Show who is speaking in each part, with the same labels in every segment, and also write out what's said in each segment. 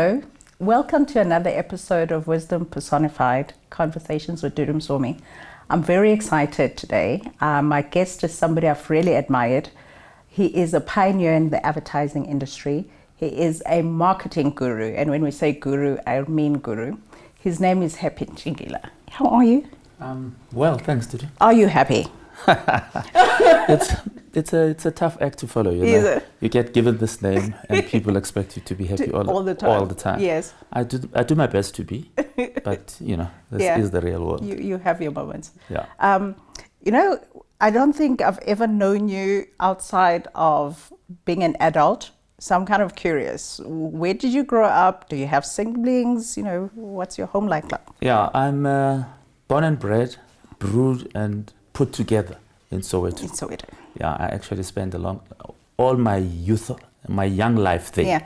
Speaker 1: Hello, welcome to another episode of Wisdom Personified, Conversations with Dudu Msomi. I'm very excited today. My guest is somebody I've really admired. He is a pioneer in the advertising industry. He is a marketing guru, and when we say guru, I mean guru. His name is Happy Ntshingila. How are you?
Speaker 2: Well, thanks, Dudu.
Speaker 1: Are you happy?
Speaker 2: It's a tough act to follow, you
Speaker 1: Is
Speaker 2: know.
Speaker 1: it?
Speaker 2: You get given this name and people expect you to be happy all the time.
Speaker 1: Yes.
Speaker 2: I do my best to be, but you know, this is the real world.
Speaker 1: You have your moments.
Speaker 2: Yeah.
Speaker 1: You know, I don't think I've ever known you outside of being an adult. So I'm kind of curious. Where did you grow up? Do you have siblings? You know, what's your home like?
Speaker 2: Yeah, I'm born and bred, brewed and put together in Soweto.
Speaker 1: In Soweto.
Speaker 2: Yeah, I actually spent all my youth, my young life there.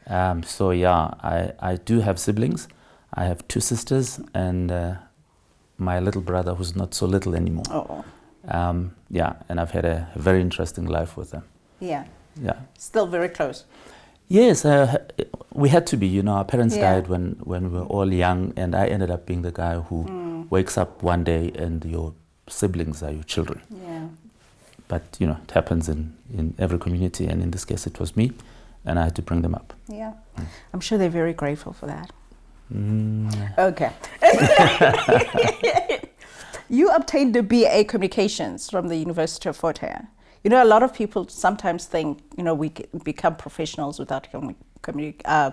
Speaker 1: Yeah.
Speaker 2: So yeah, I do have siblings. I have 2 sisters and my little brother who's not so little anymore.
Speaker 1: Oh.
Speaker 2: Yeah, and I've had a very interesting life with them.
Speaker 1: Yeah.
Speaker 2: Yeah.
Speaker 1: Still very close.
Speaker 2: Yes, we had to be. You know, our parents died when we were all young, and I ended up being the guy who wakes up one day and your siblings are your children.
Speaker 1: Yeah.
Speaker 2: But you know, it happens in every community, and in this case, it was me, and I had to bring them up.
Speaker 1: Yeah. I'm sure they're very grateful for that.
Speaker 2: Yeah.
Speaker 1: Okay. You obtained a BA Communications from the University of Fort Hare. You know, a lot of people sometimes think, you know, we become professionals without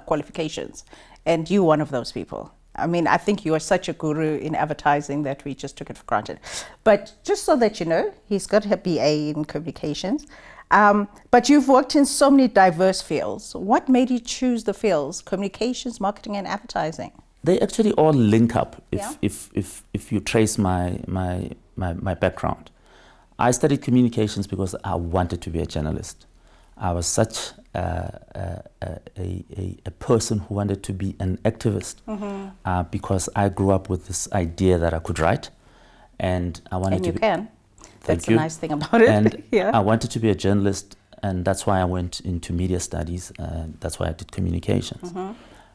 Speaker 1: qualifications. And you're one of those people. I mean, I think you are such a guru in advertising that we just took it for granted. But just so that you know, he's got a BA in communications. But you've worked in so many diverse fields. What made you choose the fields, communications, marketing, and advertising?
Speaker 2: They actually all link up
Speaker 1: Yeah.
Speaker 2: if you trace my background. I studied communications because I wanted to be a journalist. I was such a person who wanted to be an activist because I grew up with this idea that I could write, and I wanted to be.
Speaker 1: And you can. That's
Speaker 2: you.
Speaker 1: the nice thing about it.
Speaker 2: And
Speaker 1: Yeah.
Speaker 2: I wanted to be a journalist, and that's why I went into media studies. That's why I did communications.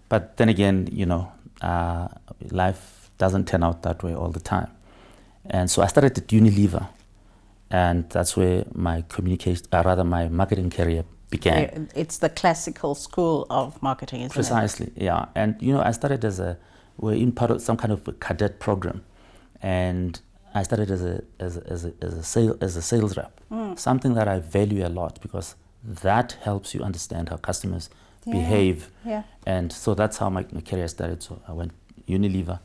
Speaker 2: But then again, you know, life doesn't turn out that way all the time, and so I started at Unilever. And that's where my my marketing career began.
Speaker 1: It's the classical school of marketing, isn't it?
Speaker 2: Precisely, yeah. And you know, I started we're in part of some kind of a cadet program, and I started as a sales rep. Something that I value a lot because that helps you understand how customers behave.
Speaker 1: Yeah.
Speaker 2: And so that's how my career started. So I went Unilever,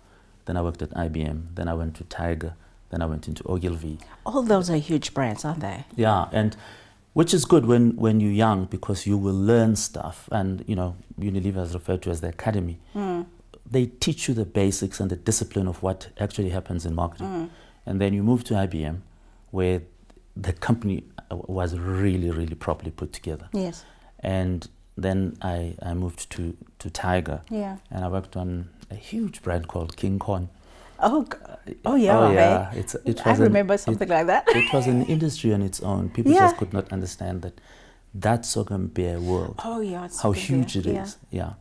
Speaker 2: then I worked at IBM, then I went to Tiger. Then I went into Ogilvy.
Speaker 1: All those are huge brands, aren't they?
Speaker 2: Yeah, and which is good when you're young because you will learn stuff. And you know, Unilever is referred to as the academy. They teach you the basics and the discipline of what actually happens in marketing. And then you move to IBM, where the company was really, really properly put together.
Speaker 1: Yes.
Speaker 2: And then I moved to Tiger.
Speaker 1: Yeah.
Speaker 2: And I worked on a huge brand called King Kong.
Speaker 1: Oh yeah.
Speaker 2: Oh yeah,
Speaker 1: Hey?
Speaker 2: it
Speaker 1: I
Speaker 2: was
Speaker 1: remember something like that.
Speaker 2: It was an industry on its own. People just could not understand that that's going to be a world.
Speaker 1: Oh yeah, it's
Speaker 2: how
Speaker 1: bigger.
Speaker 2: huge it is. Yeah,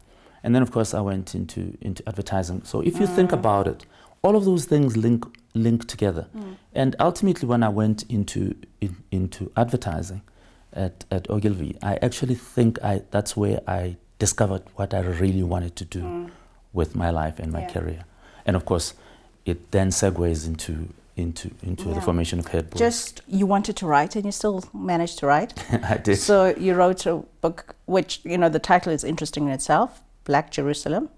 Speaker 2: and then of course I went into advertising. So if you think about it, all of those things link together. And ultimately, when I went into advertising at Ogilvy, I actually think that's where I discovered what I really wanted to do with my life and my career. And of course, it then segues into the formation of HerdBuoys.
Speaker 1: Just, you wanted to write and you still managed to write.
Speaker 2: I did.
Speaker 1: So you wrote a book, which, you know, the title is interesting in itself, Black Jerusalem.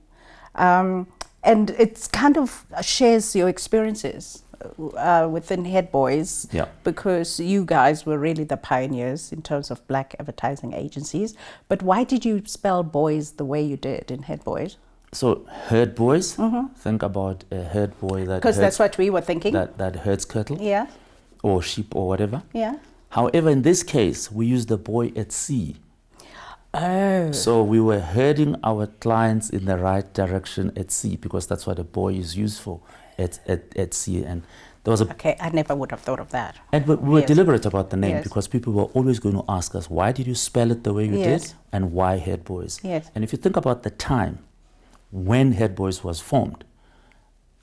Speaker 1: And it's kind of shares your experiences within HerdBuoys.
Speaker 2: Yeah.
Speaker 1: Because you guys were really the pioneers in terms of black advertising agencies. But why did you spell boys the way you did in HerdBuoys?
Speaker 2: So HerdBuoys, think about a herd boy that
Speaker 1: because that's what we were thinking.
Speaker 2: That herds cattle,
Speaker 1: Yeah.
Speaker 2: or sheep or whatever.
Speaker 1: Yeah.
Speaker 2: However, in this case, we use the boy at sea.
Speaker 1: Oh.
Speaker 2: So we were herding our clients in the right direction at sea because that's what a boy is used for at sea. And There was a
Speaker 1: Okay, I never would have thought of that.
Speaker 2: And we were
Speaker 1: Yes.
Speaker 2: deliberate about the name
Speaker 1: Yes.
Speaker 2: because people were always going to ask us, why did you spell it the way you
Speaker 1: Yes.
Speaker 2: did, and why HerdBuoys?
Speaker 1: Yes.
Speaker 2: And if you think about the time when HerdBuoys was formed,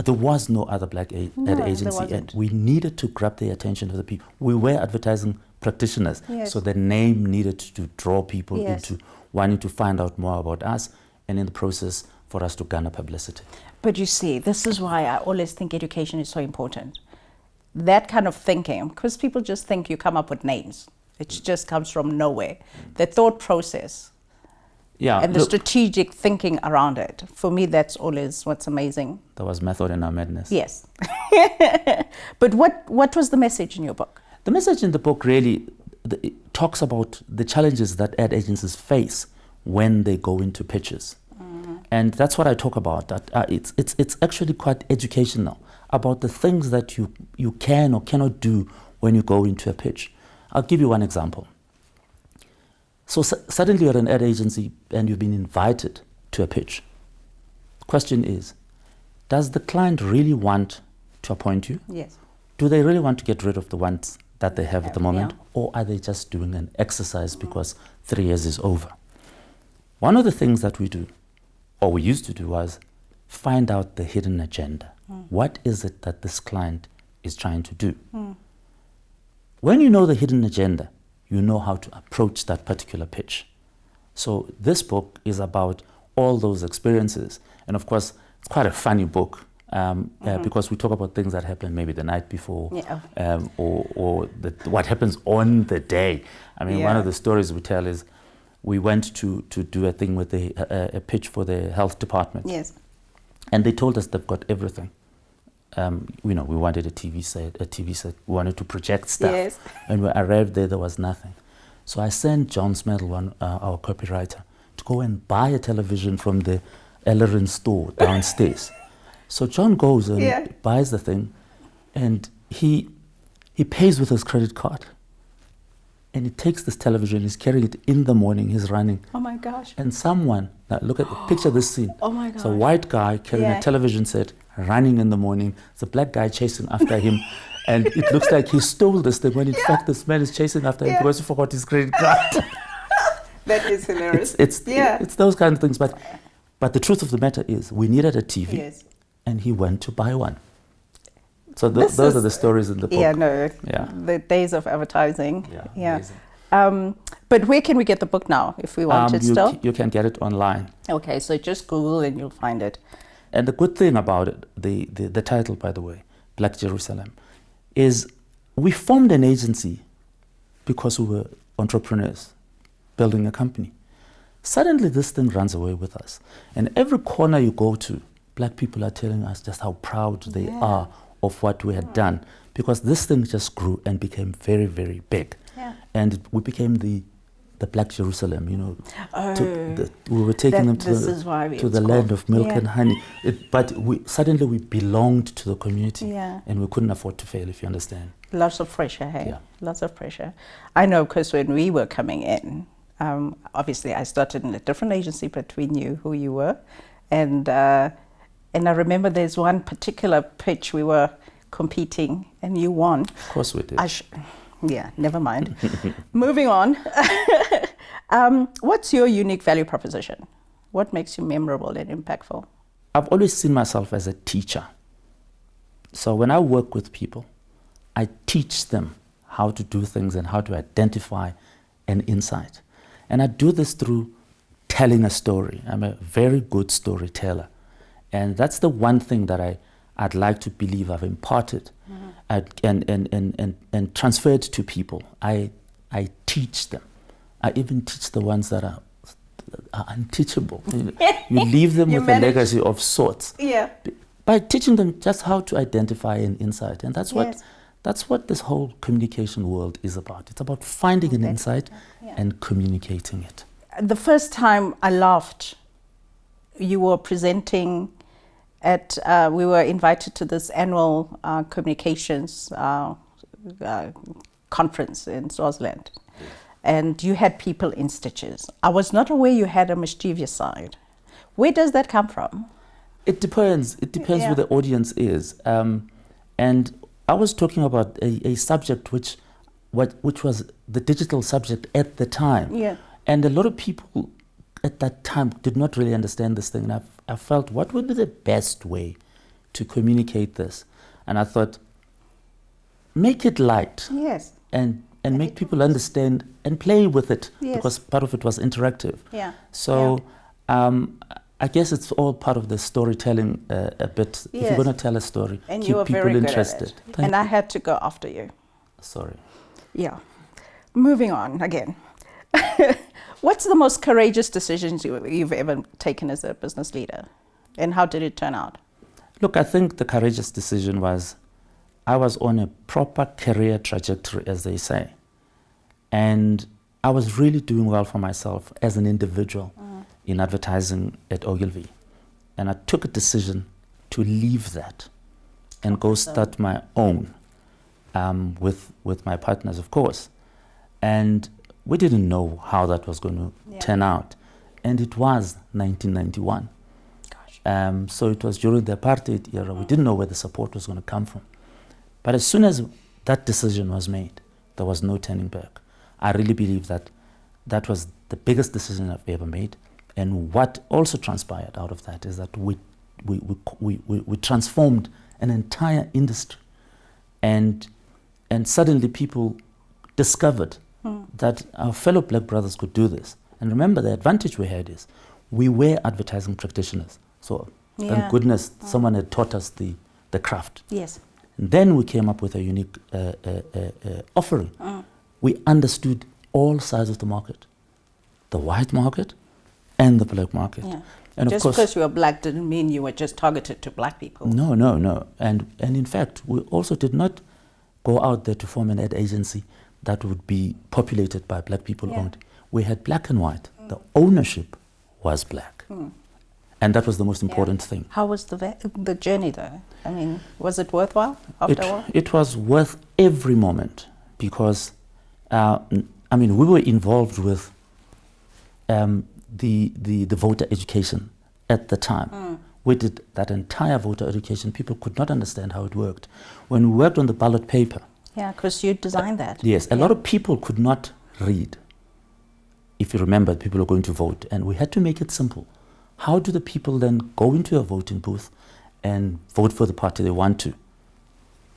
Speaker 2: there was no other black ad
Speaker 1: there
Speaker 2: agency, and
Speaker 1: wasn't.
Speaker 2: we needed to grab the attention of the people. We were advertising practitioners,
Speaker 1: Yes.
Speaker 2: so the name needed to draw people
Speaker 1: Yes.
Speaker 2: into wanting to find out more about us, and in the process, for us to garner publicity.
Speaker 1: But you see, this is why I always think education is so important. That kind of thinking, because people just think you come up with names. It just comes from nowhere. The thought process
Speaker 2: Yeah,
Speaker 1: and the
Speaker 2: look,
Speaker 1: strategic thinking around it, for me, that's always what's amazing.
Speaker 2: there was method in our madness.
Speaker 1: Yes. But what was the message in your book?
Speaker 2: The message in the book really it talks about the challenges that ad agencies face when they go into pitches. And that's what I talk about. That it's actually quite educational about the things that you can or cannot do when you go into a pitch. I'll give you one example. So suddenly you're an ad agency and you've been invited to a pitch. The question is, does the client really want to appoint you?
Speaker 1: Yes.
Speaker 2: Do they really want to get rid of the ones that they have at the moment?
Speaker 1: Yeah.
Speaker 2: Or are they just doing an exercise because 3 years is over? One of the things that we do, or we used to do, was find out the hidden agenda. What is it that this client is trying to do? When you know the hidden agenda, you know how to approach that particular pitch. So this book is about all those experiences. And of course, it's quite a funny book because we talk about things that happen maybe the night before or what happens on the day. I mean, one of the stories we tell is we went to do a thing with a pitch for the health department.
Speaker 1: Yes.
Speaker 2: And they told us they've got everything. We wanted a TV set, we wanted to project stuff.
Speaker 1: Yes.
Speaker 2: When we arrived there was nothing. So I sent John Smedel, our copywriter, to go and buy a television from the Ellerin store downstairs. So John goes and buys the thing, and he pays with his credit card. And he takes this television, he's carrying it in the morning, he's running.
Speaker 1: Oh my gosh.
Speaker 2: And someone, now look at the picture of this scene.
Speaker 1: Oh my gosh.
Speaker 2: It's a white guy carrying a television set, running in the morning. It's a black guy chasing after him. And it looks like he stole this thing when in fact this man is chasing after him because he forgot his credit card.
Speaker 1: That is hilarious.
Speaker 2: It's those kind of things. But the truth of the matter is we needed a TV and he went to buy one. So those are the stories in the book. The days of advertising. But where can we get the book now if we want it still? You can get it online.
Speaker 1: Okay, so just Google and you'll find it.
Speaker 2: And the good thing about it, the title, by the way, Black Jerusalem, is we formed an agency because we were entrepreneurs building a company. Suddenly this thing runs away with us. And every corner you go to, black people are telling us just how proud they are of what we had done, because this thing just grew and became very, very big. And we became the Black Jerusalem, we were taking them to the land of milk and honey. But suddenly we belonged to the community, and we couldn't afford to fail, if you understand.
Speaker 1: Lots of pressure, hey? Yeah. Lots of pressure. I know, because when we were coming in, obviously I started in a different agency, but we knew who you were. And I remember there's one particular pitch we were competing, and you won.
Speaker 2: Of course we did.
Speaker 1: Never mind. Moving on. What's your unique value proposition? What makes you memorable and impactful?
Speaker 2: I've always seen myself as a teacher. So when I work with people, I teach them how to do things and how to identify an insight. And I do this through telling a story. I'm a very good storyteller. And that's the one thing that I'd like to believe I've imparted and transferred to people. I teach them. I even teach the ones that are unteachable. You leave them with a legacy of sorts. By teaching them just how to identify an insight. And that's what this whole communication world is about. It's about finding an insight and communicating it.
Speaker 1: The first time I laughed, you were presenting at, we were invited to this annual communications conference in Swaziland. And you had people in stitches. I was not aware you had a mischievous side. Where does that come from?
Speaker 2: It depends. It depends who the audience is. And I was talking about a subject which was the digital subject at the time.
Speaker 1: Yeah.
Speaker 2: And a lot of people at that time did not really understand this thing. And I felt, what would be the best way to communicate this? And I thought, make it light.
Speaker 1: Yes.
Speaker 2: And make people understand and play with it,
Speaker 1: Yes.
Speaker 2: because part of it was interactive.
Speaker 1: Yeah.
Speaker 2: So I guess it's all part of the storytelling a bit. If
Speaker 1: Yes.
Speaker 2: you're going to tell a story,
Speaker 1: And
Speaker 2: keep
Speaker 1: you were
Speaker 2: people
Speaker 1: very
Speaker 2: interested.
Speaker 1: good at it.
Speaker 2: Thank
Speaker 1: And I
Speaker 2: you.
Speaker 1: had to go after you.
Speaker 2: Sorry.
Speaker 1: Yeah. Moving on again. What's the most courageous decisions you've ever taken as a business leader? And how did it turn out?
Speaker 2: Look, I think the courageous decision was I was on a proper career trajectory, as they say. And I was really doing well for myself as an individual in advertising at Ogilvy. And I took a decision to leave that and go start my own with my partners, of course. And we didn't know how that was going to turn out. And it was 1991.
Speaker 1: Gosh.
Speaker 2: So it was during the apartheid era. We didn't know where the support was going to come from. But as soon as that decision was made, there was no turning back. I really believe that that was the biggest decision I've ever made. And what also transpired out of that is that we transformed an entire industry. And suddenly people discovered that our fellow black brothers could do this. And remember, the advantage we had is we were advertising practitioners. So thank goodness someone had taught us the craft.
Speaker 1: Yes.
Speaker 2: And then we came up with a unique offering. We understood all sides of the market, the white market and the black market.
Speaker 1: Yeah.
Speaker 2: And
Speaker 1: Just
Speaker 2: of course,
Speaker 1: because you were black didn't mean you were just targeted to black people.
Speaker 2: No. And in fact, we also did not go out there to form an ad agency that would be populated by black people only. We had black and white. The ownership was black. And that was the most important thing.
Speaker 1: How was the journey though? I mean, was it worthwhile after a while?
Speaker 2: It was worth every moment because, we were involved with the voter education at the time. We did that entire voter education. People could not understand how it worked. When we worked on the ballot paper.
Speaker 1: Yeah, because you designed that.
Speaker 2: Yes, a lot of people could not read. If you remember, people are going to vote. And we had to make it simple. How do the people then go into a voting booth and vote for the party they want to?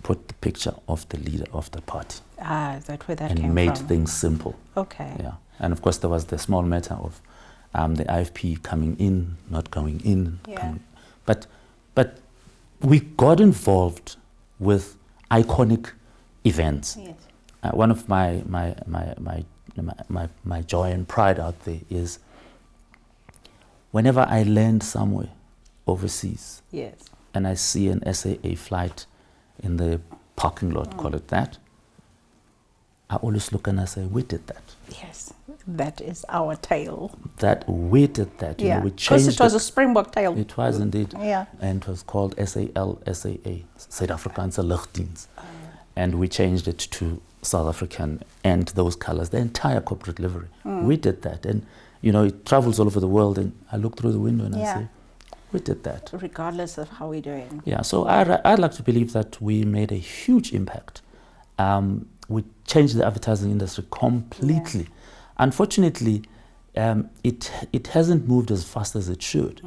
Speaker 2: Put the picture of the leader of the party.
Speaker 1: Ah, is that where that
Speaker 2: and
Speaker 1: came
Speaker 2: made
Speaker 1: from?
Speaker 2: things simple.
Speaker 1: Okay.
Speaker 2: Yeah. And of course, there was the small matter of the IFP coming in, not going in.
Speaker 1: Yeah.
Speaker 2: But we got involved with iconic events.
Speaker 1: Yes.
Speaker 2: One of my joy and pride out there is whenever I land somewhere overseas
Speaker 1: Yes.
Speaker 2: and I see an SAA flight in the parking lot, call it that, I always look and I say, we did that.
Speaker 1: Yes. That is our tail.
Speaker 2: We did that.
Speaker 1: Yeah.
Speaker 2: We
Speaker 1: Because
Speaker 2: changed
Speaker 1: it was a Springbok tail.
Speaker 2: It was indeed.
Speaker 1: Yeah.
Speaker 2: And it was called SAA, Suid-Afrikaanse Lugdiens. And we changed it to South African and those colors, the entire corporate livery. We did that. And, it travels all over the world. And I look through the window and I say, we did that.
Speaker 1: Regardless of how we're doing.
Speaker 2: Yeah, so I'd like to believe that we made a huge impact. We changed the advertising industry completely. Yeah. Unfortunately, it hasn't moved as fast as it should.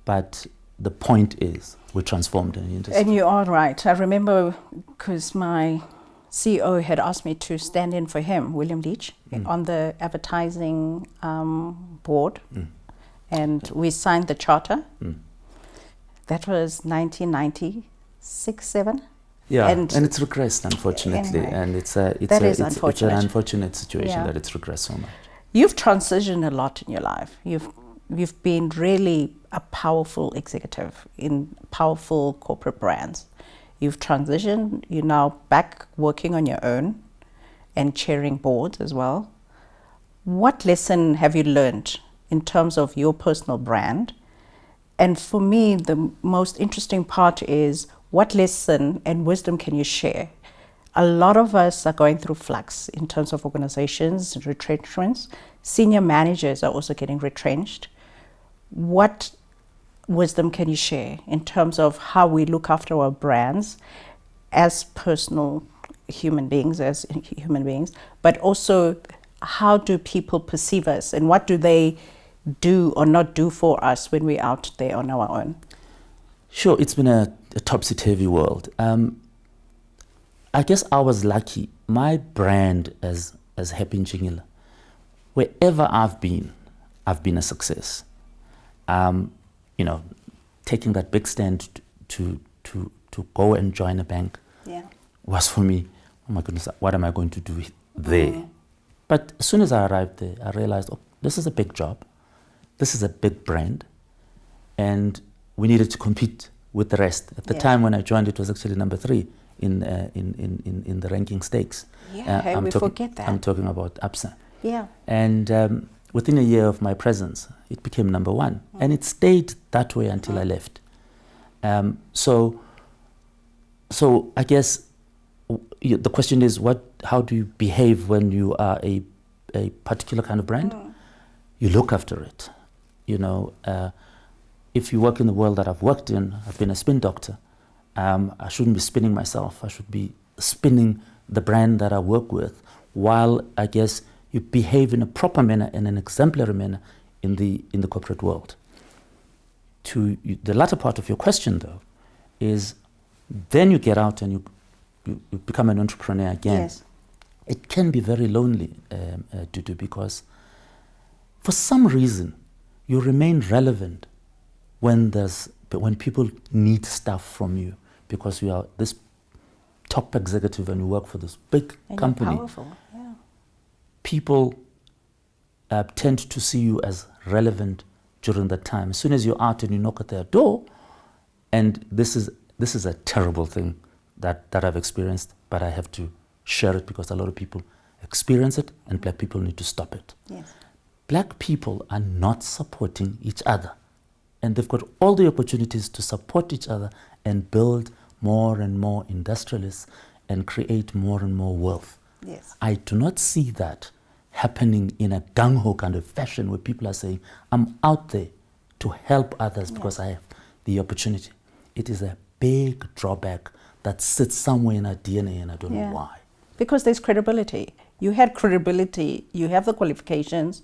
Speaker 2: But the point is, we transformed an industry.
Speaker 1: And you are right. I remember because my CEO had asked me to stand in for him, William Leach, on the advertising board. And we signed the charter. That was 1996, 7.
Speaker 2: Yeah, and it's regressed, unfortunately.
Speaker 1: Anyway,
Speaker 2: and it's
Speaker 1: unfortunate.
Speaker 2: an unfortunate situation
Speaker 1: Yeah.
Speaker 2: that it's regressed so much.
Speaker 1: You've transitioned a lot in your life. You've been really a powerful executive in powerful corporate brands. You've transitioned. You're now back working on your own and chairing boards as well. What lesson have you learned in terms of your personal brand? And for me, the most interesting part is what lesson and wisdom can you share? A lot of us are going through flux in terms of organizations, retrenchments. Senior managers are also getting retrenched. What wisdom can you share in terms of how we look after our brands as personal human beings, but also how do people perceive us and what do they do or not do for us when we're out there on our own?
Speaker 2: Sure, it's been a topsy-turvy world. I guess I was lucky. My brand as Happy Ntshingila, wherever I've been a success. You know, taking that big stand to go and join a bank was for me, oh my goodness, what am I going to do there? But as soon as I arrived there, I realized, oh, this is a big job. This is a big brand. And we needed to compete with the rest. At the time when I joined, it was actually number 3 in the ranking stakes.
Speaker 1: Yeah, we forget that.
Speaker 2: I'm talking about ABSA.
Speaker 1: Yeah.
Speaker 2: And within a year of my presence, it became number 1. And it stayed that way until I left. So I guess the question is, how do you behave when you are a particular kind of brand? You look after it. You know, if you work in the world that I've worked in, I've been a spin doctor. I shouldn't be spinning myself. I should be spinning the brand that I work with, while I guess you behave in a proper manner, in an exemplary manner in the corporate world. The latter part of your question, though, is then you get out and you become an entrepreneur again.
Speaker 1: Yes.
Speaker 2: It can be very lonely, Dudu, because for some reason you remain relevant when people need stuff from you, because you are this top executive and you work for this big company.
Speaker 1: You're powerful. Yeah.
Speaker 2: People tend to see you as relevant during that time. As soon as you're out and you knock at their door, and this is a terrible thing that I've experienced, but I have to share it because a lot of people experience it, and black people need to stop it.
Speaker 1: Yes.
Speaker 2: Black people are not supporting each other, and they've got all the opportunities to support each other and build more and more industrialists and create more and more wealth.
Speaker 1: Yes.
Speaker 2: I do not see that happening in a gung-ho kind of fashion where people are saying, I'm out there to help others because I have the opportunity. It is a big drawback that sits somewhere in our DNA, and I don't know why.
Speaker 1: Because there's credibility. You had credibility, you have the qualifications,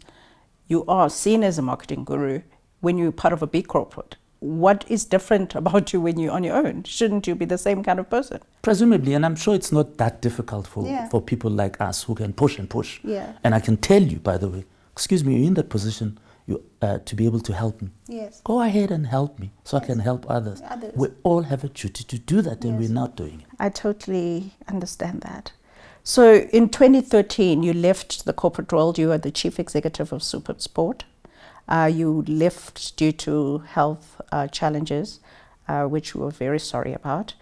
Speaker 1: you are seen as a marketing guru when you're part of a big corporate. What is different about you when you're on your own? Shouldn't you be the same kind of person?
Speaker 2: Presumably, and I'm sure it's not that difficult for people like us who can push and push.
Speaker 1: Yeah.
Speaker 2: And I can tell you, by the way, excuse me, you're in that position to be able to help me.
Speaker 1: Yes.
Speaker 2: Go ahead and help me so I can help others. We all have a duty to do that, and we're not doing it.
Speaker 1: I totally understand that. So in 2013, you left the corporate world. You were the chief executive of SuperSport. You left due to health challenges, which we were very sorry about.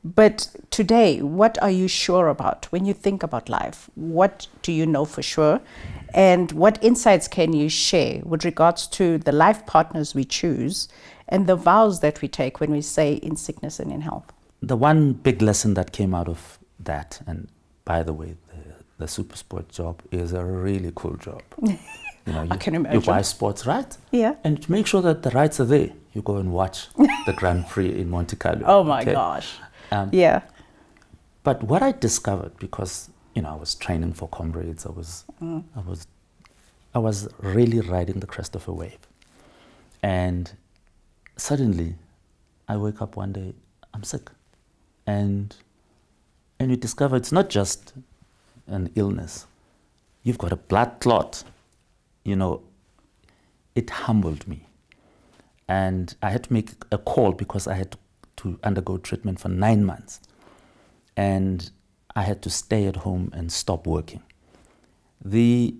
Speaker 1: But today, what are you sure about when you think about life? What do you know for sure? And what insights can you share with regards to the life partners we choose and the vows that we take when we say in sickness and in health?
Speaker 2: The one big lesson that came out of that, and by the way, the SuperSport job is a really cool job. You know,
Speaker 1: I can imagine.
Speaker 2: You buy sports rights,
Speaker 1: and
Speaker 2: to make sure that the rights are there, you go and watch the Grand Prix in Monte Carlo.
Speaker 1: Oh my gosh.
Speaker 2: But what I discovered, because I was training for Comrades, I was really riding the crest of a wave, and suddenly I wake up one day, I'm sick, and you discover it's not just an illness. You've got a blood clot. It humbled me. And I had to make a call because I had to undergo treatment for 9 months. And I had to stay at home and stop working. The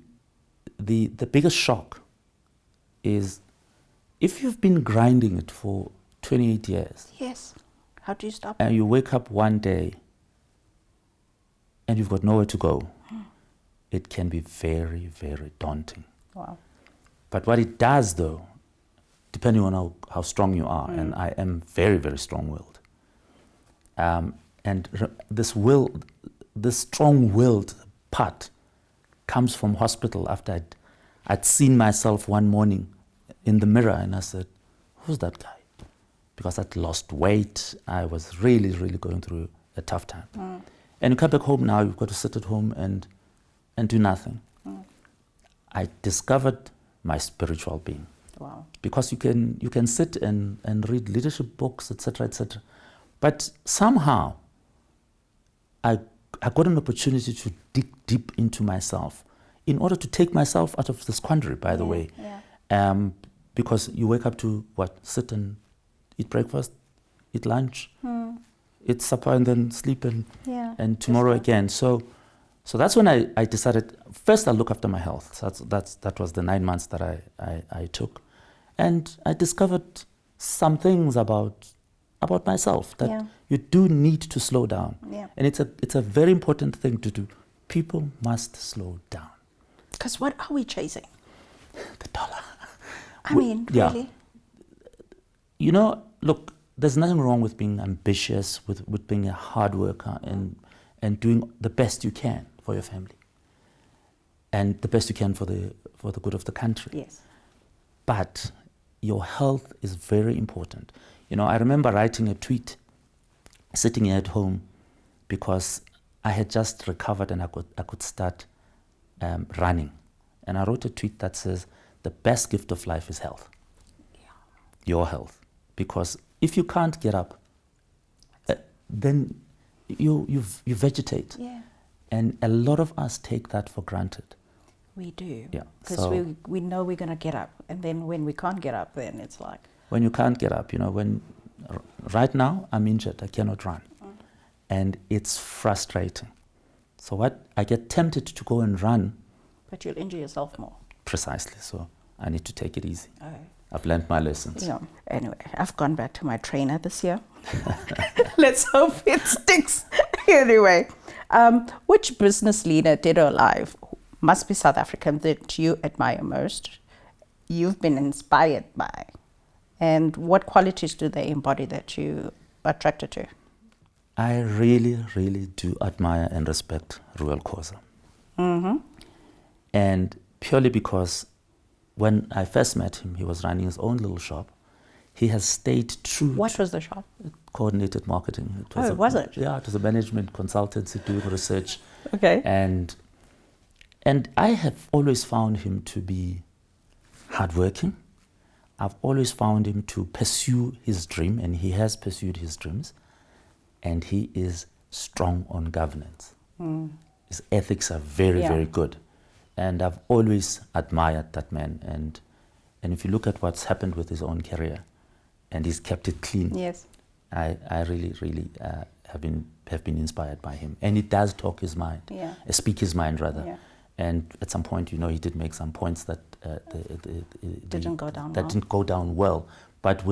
Speaker 2: biggest shock is if you've been grinding it for 28 years.
Speaker 1: Yes. How do you stop?
Speaker 2: And you wake up one day and you've got nowhere to go. It can be very, very daunting.
Speaker 1: Wow.
Speaker 2: But what it does, though, depending on how strong you are, and I am very, very strong-willed, and this strong-willed part comes from hospital after I'd seen myself one morning in the mirror, and I said, who's that guy? because I'd lost weight. I was really, really going through a tough time. And you come back home now, you've got to sit at home and do nothing. I discovered my spiritual being.
Speaker 1: Wow.
Speaker 2: Because you can sit and read leadership books, etc., etc. But somehow, I got an opportunity to dig deep into myself in order to take myself out of this quandary, by the way. Because you wake up to sit and eat breakfast, eat lunch, eat supper, and then sleep, and tomorrow again. So that's when I decided, first I'll look after my health. So that was the 9 months that I took. And I discovered some things about myself that you do need to slow down. And it's a very important thing to do. People must slow down.
Speaker 1: Because what are we chasing?
Speaker 2: The dollar.
Speaker 1: I mean, really?
Speaker 2: You know, look, there's nothing wrong with being ambitious, with being a hard worker and doing the best you can for your family. And the best you can for the good of the country.
Speaker 1: Yes.
Speaker 2: But your health is very important. You know, I remember writing a tweet, sitting here at home, because I had just recovered and I could start running. And I wrote a tweet that says, the best gift of life is health. Your health. Because if you can't get up, then you vegetate. And a lot of us take that for granted.
Speaker 1: We do.
Speaker 2: Yeah.
Speaker 1: Because we know we're going to get up. And then when we can't get up, then it's like...
Speaker 2: When you can't get up, you know, right now I'm injured, I cannot run. And it's frustrating. So I get tempted to go and run.
Speaker 1: But you'll injure yourself more.
Speaker 2: Precisely. So I need to take it easy.
Speaker 1: Oh.
Speaker 2: I've learned my lessons.
Speaker 1: Yeah. Anyway, I've gone back to my trainer this year. Let's hope it sticks. Anyway, which business leader, dead or alive, must be South African, that you admire most, you've been inspired by, and what qualities do they embody that you are attracted to?
Speaker 2: I really, really do admire and respect Ruel Khoza. And purely because when I first met him, he was running his own little shop. He has stayed true.
Speaker 1: What was the shop?
Speaker 2: Coordinated marketing.
Speaker 1: Was it?
Speaker 2: Yeah, it was a management consultancy doing research.
Speaker 1: Okay.
Speaker 2: And I have always found him to be hardworking. I've always found him to pursue his dream, and he has pursued his dreams. And he is strong on governance. His ethics are very, very good. And I've always admired that man. And if you look at what's happened with his own career, and he's kept it clean.
Speaker 1: Yes.
Speaker 2: I really, really have been inspired by him. And he does talk his mind, speak his mind rather. Yeah. And at some point, you know, he did make some points that
Speaker 1: didn't go down
Speaker 2: well. But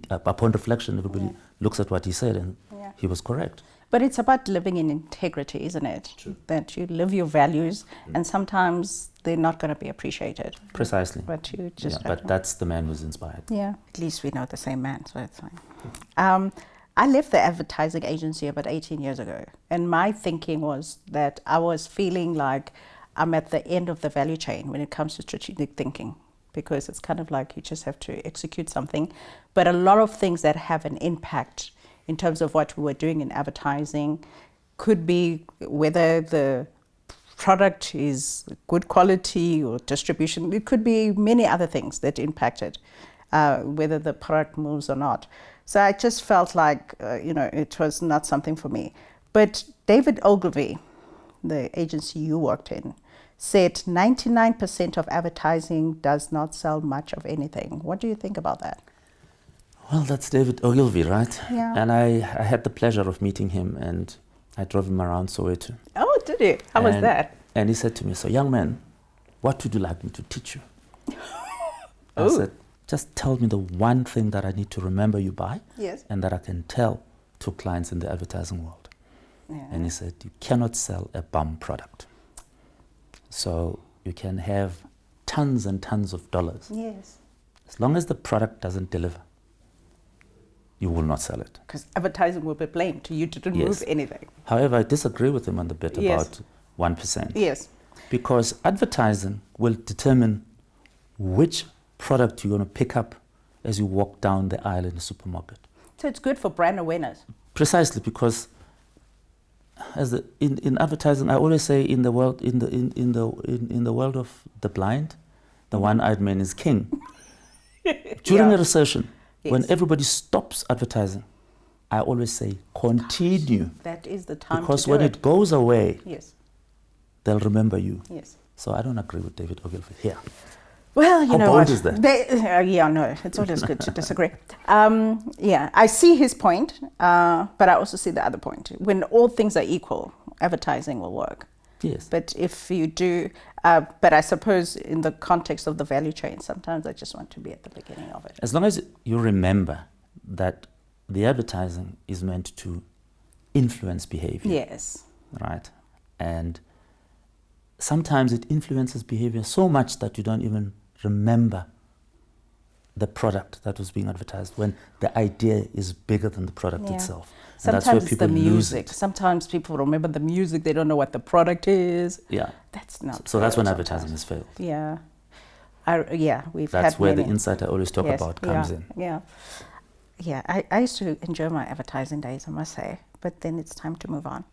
Speaker 2: upon reflection, everybody looks at what he said, and he was correct.
Speaker 1: But it's about living in integrity, isn't it?
Speaker 2: True.
Speaker 1: That you live your values, and sometimes they're not going to be appreciated.
Speaker 2: Precisely.
Speaker 1: But you just.
Speaker 2: But that's the man who's inspired.
Speaker 1: Yeah. At least we know the same man, so it's fine. I left the advertising agency about 18 years ago, and my thinking was that I was feeling like I'm at the end of the value chain when it comes to strategic thinking, because it's kind of like you just have to execute something. But a lot of things that have an impact in terms of what we were doing in advertising could be whether the product is good quality or distribution. It could be many other things that impacted whether the product moves or not. So I just felt like, it was not something for me. But David Ogilvy, the agency you worked in, said 99% of advertising does not sell much of anything. What do you think about that?
Speaker 2: Well, that's David Ogilvy, right?
Speaker 1: Yeah.
Speaker 2: And I had the pleasure of meeting him, and I drove him around Soweto.
Speaker 1: Oh, did you? How was that?
Speaker 2: And he said to me, "So, young man, what would you like me to teach you?" I said, "Just tell me the one thing that I need to remember you by, and that I can tell to clients in the advertising world." Yeah. And he said, "You cannot sell a bum product. So you can have tons and tons of dollars.
Speaker 1: Yes.
Speaker 2: As long as the product doesn't deliver, you will not sell it."
Speaker 1: Because advertising will be blamed. You didn't move anything.
Speaker 2: However, I disagree with him on the bit about 1%.
Speaker 1: Yes.
Speaker 2: Because advertising will determine which product you're going to pick up as you walk down the aisle in the supermarket.
Speaker 1: So it's good for brand awareness.
Speaker 2: Precisely, because in advertising, I always say in the world of the blind, the one-eyed man is king. During a recession, when everybody stops advertising, I always say continue.
Speaker 1: That is the time
Speaker 2: because
Speaker 1: to do
Speaker 2: when it goes away, they'll remember you.
Speaker 1: Yes.
Speaker 2: So I don't agree with David Ogilvy here.
Speaker 1: Well, you know what?
Speaker 2: How bold is that?
Speaker 1: No, it's always good to disagree. I see his point, but I also see the other point. When all things are equal, advertising will work.
Speaker 2: Yes.
Speaker 1: But if you do, but I suppose in the context of the value chain, sometimes I just want to be at the beginning of it.
Speaker 2: As long as you remember that the advertising is meant to influence behavior.
Speaker 1: Yes.
Speaker 2: Right? And sometimes it influences behavior so much that you don't even remember the product that was being advertised when the idea is bigger than the product itself.
Speaker 1: Sometimes
Speaker 2: that's where
Speaker 1: it's
Speaker 2: people
Speaker 1: the music.
Speaker 2: lose it.
Speaker 1: Sometimes people remember the music. They don't know what the product is.
Speaker 2: Yeah.
Speaker 1: That's not.
Speaker 2: So that's when advertising has failed.
Speaker 1: Yeah. We've
Speaker 2: That's
Speaker 1: had
Speaker 2: where
Speaker 1: many.
Speaker 2: the insight I always talk about comes in.
Speaker 1: Yeah. Yeah. I used to enjoy my advertising days, I must say. But then it's time to move on.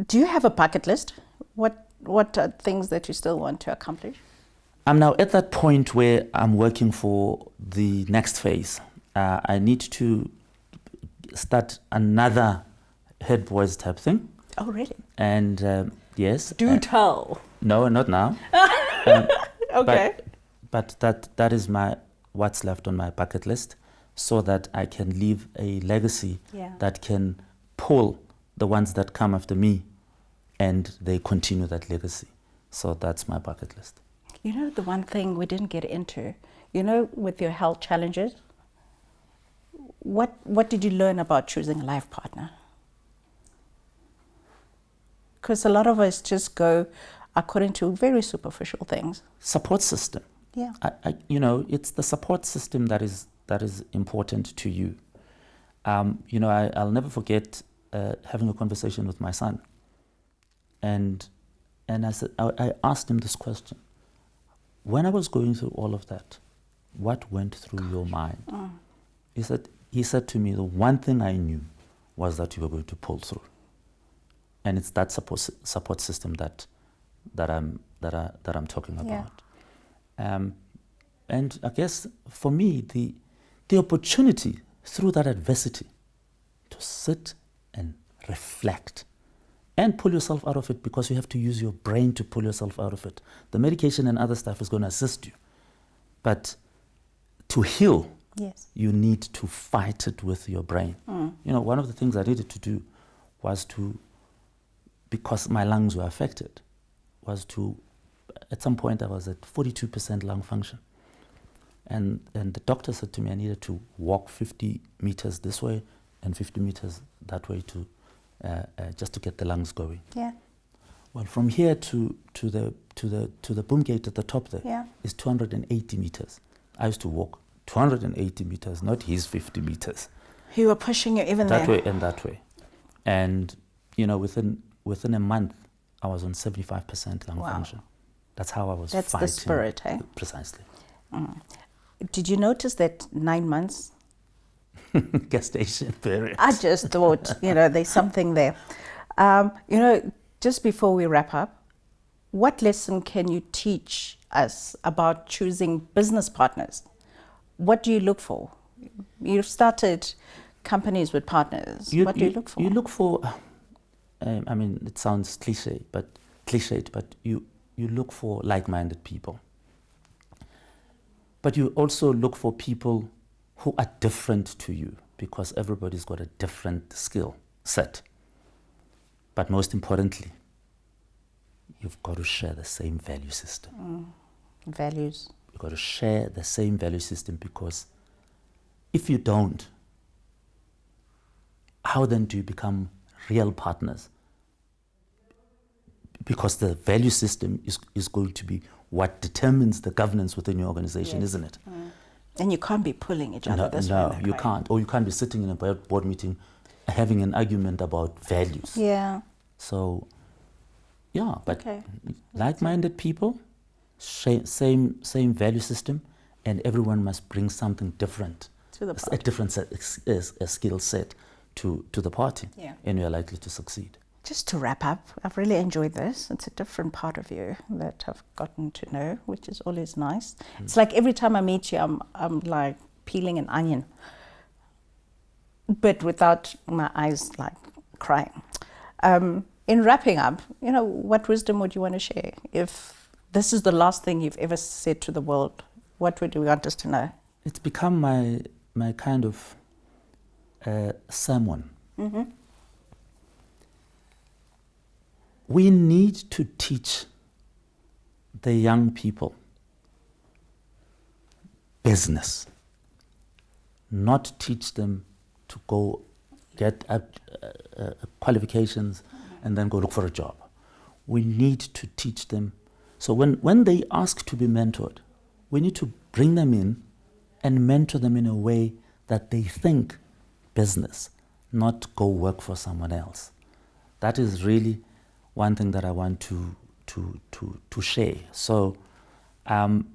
Speaker 1: Do you have a bucket list? What are things that you still want to accomplish?
Speaker 2: I'm now at that point where I'm working for the next phase. I need to start another HerdBuoys type thing.
Speaker 1: Oh, really?
Speaker 2: And yes.
Speaker 1: Do tell.
Speaker 2: No, not now.
Speaker 1: Okay.
Speaker 2: But that is what's left on my bucket list, so that I can leave a legacy that can pull the ones that come after me, and they continue that legacy. So that's my bucket list.
Speaker 1: You know, the one thing we didn't get into, with your health challenges, what did you learn about choosing a life partner? Because a lot of us just go according to very superficial things.
Speaker 2: Support system.
Speaker 1: Yeah.
Speaker 2: It's the support system that is important to you. I'll never forget having a conversation with my son, and I said, I asked him this question: when I was going through all of that, what went through your mind? He said to me, the one thing I knew was that you were going to pull through, and it's that support system that I'm talking about. And I guess for me, the opportunity through that adversity to sit and reflect and pull yourself out of it, because you have to use your brain to pull yourself out of it. The medication and other stuff is going to assist you. But to heal, you need to fight it with your brain. One of the things I needed to do was because my lungs were affected, at some point I was at 42% lung function. And the doctor said to me I needed to walk 50 meters this way and 50 meters that way to just to get the lungs going. Yeah. Well, from here to the boom gate at the top there is 280 meters. I used to walk 280 meters, not his 50 meters.
Speaker 1: He were pushing you even
Speaker 2: that way and that way. And within a month I was on 75% lung function. That's how I was fighting.
Speaker 1: That's the spirit, eh?
Speaker 2: Precisely.
Speaker 1: Did you notice that 9 months?
Speaker 2: Gestation period.
Speaker 1: I just thought, there's something there. Just before we wrap up, what lesson can you teach us about choosing business partners? What do you look for? You've started companies with partners. What do you look for?
Speaker 2: You look for, it sounds cliched, but you look for like-minded people. But you also look for people who are different to you, because everybody's got a different skill set. But most importantly, you've got to share the same value system.
Speaker 1: Values.
Speaker 2: You've got to share the same value system, because if you don't, how then do you become real partners? Because the value system is going to be what determines the governance within your organization, isn't it?
Speaker 1: And you can't be pulling each other this way.
Speaker 2: No, you can't. Or you can't be sitting in a board meeting having an argument about values.
Speaker 1: Yeah.
Speaker 2: So, but like-minded people, same value system, and everyone must bring something different,
Speaker 1: To the
Speaker 2: a
Speaker 1: party.
Speaker 2: different a skill set to the party,
Speaker 1: Yeah.
Speaker 2: and you're likely to succeed.
Speaker 1: Just to wrap up, I've really enjoyed this. It's a different part of you that I've gotten to know, which is always nice. It's like every time I meet you, I'm like peeling an onion, but without my eyes like crying. In wrapping up, what wisdom would you want to share? If this is the last thing you've ever said to the world, what would you want us to know?
Speaker 2: It's become my kind of sermon.
Speaker 1: Mm-hmm.
Speaker 2: We need to teach the young people business, not teach them to go get qualifications and then go look for a job. We need to teach them. So when they ask to be mentored, we need to bring them in and mentor them in a way that they think business, not go work for someone else. That is really one thing that I want to share. So I'm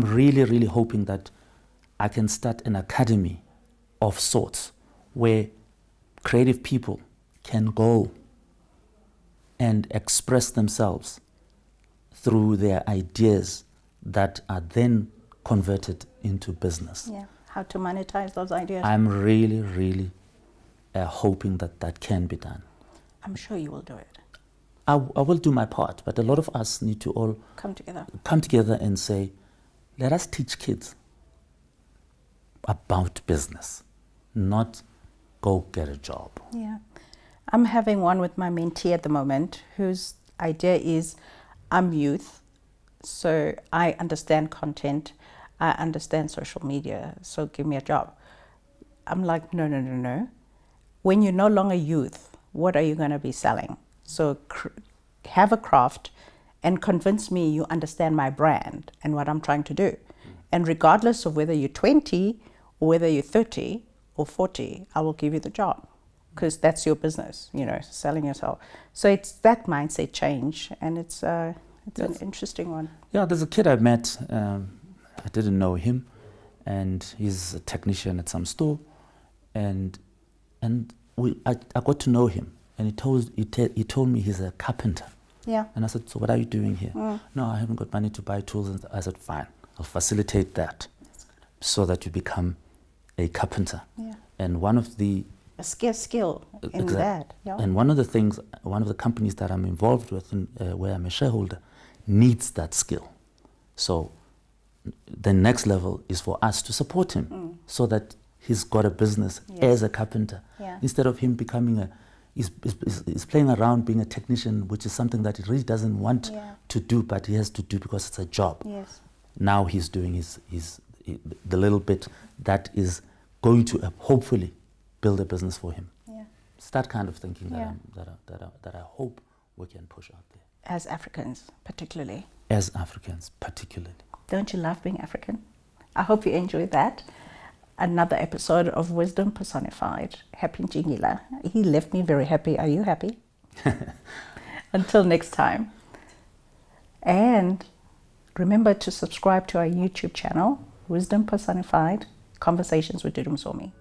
Speaker 2: really, really hoping that I can start an academy of sorts where creative people can go and express themselves through their ideas that are then converted into business.
Speaker 1: Yeah, how to monetize those ideas.
Speaker 2: I'm really, really hoping that can be done.
Speaker 1: I'm sure you will do it.
Speaker 2: I will do my part, but a lot of us need to all
Speaker 1: Come together
Speaker 2: and say, let us teach kids about business, not go get a job.
Speaker 1: Yeah. I'm having one with my mentee at the moment whose idea is I'm youth, so I understand content, I understand social media, so give me a job. I'm like, no. When you're no longer youth, what are you going to be selling? So have a craft and convince me you understand my brand and what I'm trying to do. And regardless of whether you're 20 or whether you're 30 or 40, I will give you the job because that's your business, selling yourself. So it's that mindset change, and it's an interesting one.
Speaker 2: Yeah, there's a kid I met. I didn't know him, and he's a technician at some store, and I got to know him. And he told me he's a carpenter.
Speaker 1: Yeah.
Speaker 2: And I said, so what are you doing here? No, I haven't got money to buy tools. And I said, fine, I'll facilitate that so that you become a carpenter.
Speaker 1: Yeah.
Speaker 2: And one of the...
Speaker 1: A skill in that. Yeah.
Speaker 2: And one of the companies that I'm involved with, where I'm a shareholder, needs that skill. So the next level is for us to support him so that he's got a business as a carpenter.
Speaker 1: Yeah.
Speaker 2: Instead of him becoming he's playing around being a technician, which is something that he really doesn't want to do, but he has to do because it's a job.
Speaker 1: Yes.
Speaker 2: Now he's doing the little bit that is going to hopefully build a business for him.
Speaker 1: Yeah.
Speaker 2: It's that kind of thinking that I hope we can push out there.
Speaker 1: As Africans, particularly.
Speaker 2: As Africans, particularly.
Speaker 1: Don't you love being African? I hope you enjoyed that. Another episode of Wisdom Personified. Happy Ntshingila. He left me very happy. Are you happy? Until next time. And remember to subscribe to our YouTube channel, Wisdom Personified, Conversations with Dudu Msomi.